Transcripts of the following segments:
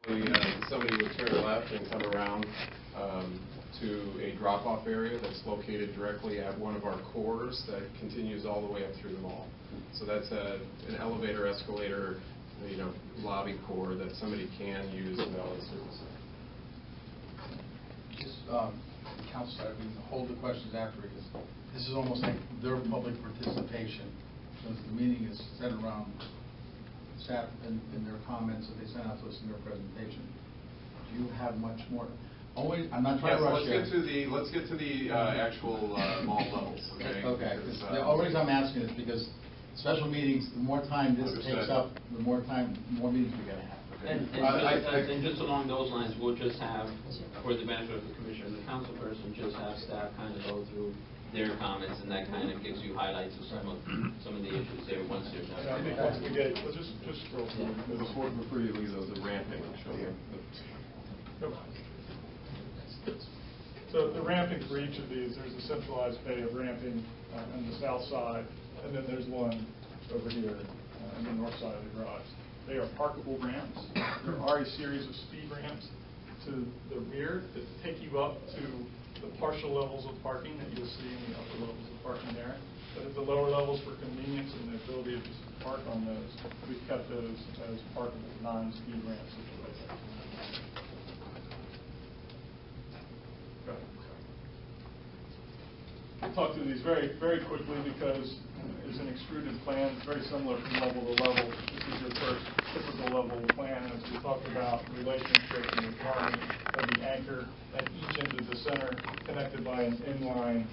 Somebody would turn left and come around to a drop-off area that's located directly at one of our cores that continues all the way up through the mall. So that's an elevator, escalator, lobby core that somebody can use in Valley Service. Just, Council, I can hold the questions after because this is almost like their public participation, since the meeting is centered around staff and their comments that they sent out to us in their presentation. Do you have much more? I'm not trying to rush let's get to the actual mall levels. Okay. Okay. The only reason I'm asking is because special meetings, the more time this takes up, the more meetings we gotta have. Okay. And just along those lines, we'll just have, for the benefit of the commissioner and the council person, just have staff kind of go through their comments, and that kind of gives you highlights of some of the issues there once they're done. I think once we get, let's just scroll through. Before you leave those, the ramping, I'll show you. So the ramping for each of these, there's a centralized bay of ramping on the south side, and then there's one over here on the north side of the garage. They are parkable ramps. There are a series of speed ramps to the rear that take you up to the partial levels of parking that you'll see in the upper levels of parking there. But at the lower levels, for convenience and the ability to just park on those, we've kept those as parkable non-speed ramp situations. We'll talk through these very, very quickly because it's an extruded plan. It's very similar from level to level. This is your first typical level plan. As we talked about, the relationship and the requirement of the anchor at each end of the center connected by an inline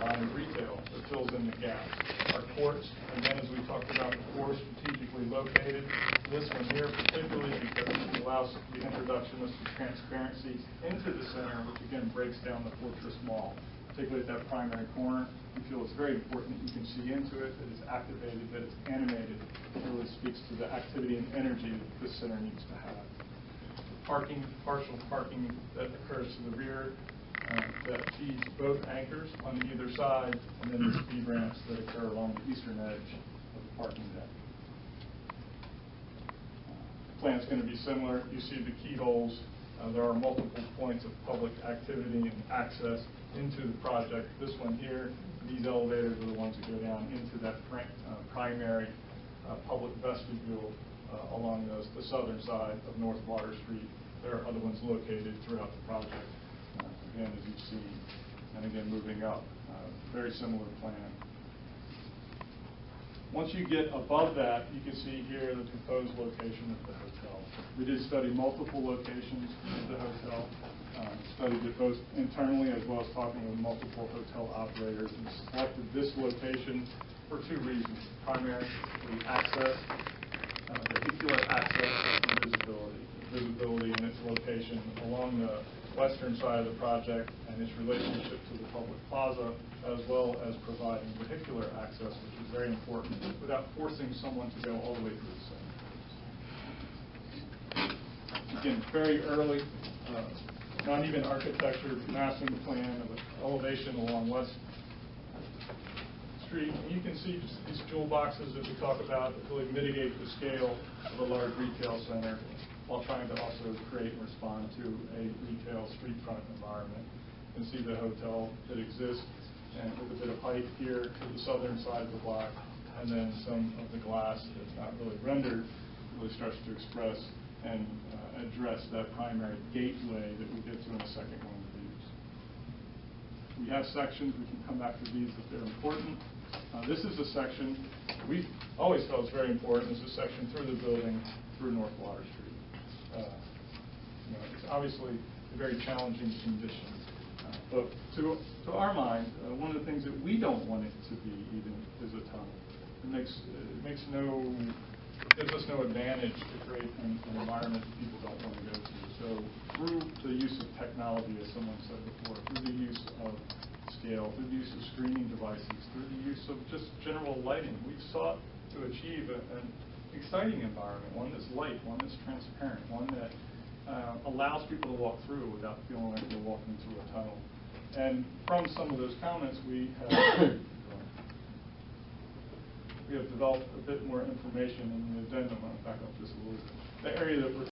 line of retail that fills in the gaps. Our courts, again, as we talked about before, strategically located. This one here particularly because it allows the introduction of some transparency into the center, which again breaks down the fortress mall. Particularly at that primary corner, we feel it's very important that you can see into it, that it's activated, that it's animated. It really speaks to the activity and energy that this center needs to have. Parking, partial parking that occurs to the rear that feeds both anchors on either side, and then the speed ramps that occur along the eastern edge of the parking deck. The plan's going to be similar. You see the keyholes. There are multiple points of public activity and access into the project. This one here, these elevators are the ones that go down into that primary public vestibule along the southern side of North Water Street. There are other ones located throughout the project, again, as you see, and again, moving up. Very similar plan. Once you get above that, you can see here the proposed location of the hotel. We did study multiple locations of the hotel, studied it both internally as well as talking with multiple hotel operators, and selected this location for two reasons. Primarily access, vehicular access, and visibility. Visibility in its location along the western side of the project and its relationship to the public plaza, as well as providing vehicular access, which is very important, without forcing someone to go all the way through the center. Again, very early, not even architecture, massing plan of an elevation along West Street. And you can see just these jewel boxes that we talk about that really mitigate the scale of a large retail center, while trying to also create and respond to a retail street front environment. You can see the hotel that exists and with a bit of height here to the southern side of the block, and then some of the glass that's not really rendered really starts to express and address that primary gateway that we'll get to in a second one of these. We have sections. We can come back to these if they're important. This is a section we've always felt is very important. It's a section through the building through North Water Street. It's obviously a very challenging condition, but to our mind, one of the things that we don't want it to be even is a tunnel. It gives us no advantage to create an environment that people don't want to go to. So through the use of technology, as someone said before, through the use of scale, through the use of screening devices, through the use of just general lighting, we've sought to achieve an exciting environment, one that's light, one that's transparent, one that allows people to walk through without feeling like they're walking through a tunnel. And from some of those comments, we have developed a bit more information in the addendum. I'll back up just a little bit. The area that we're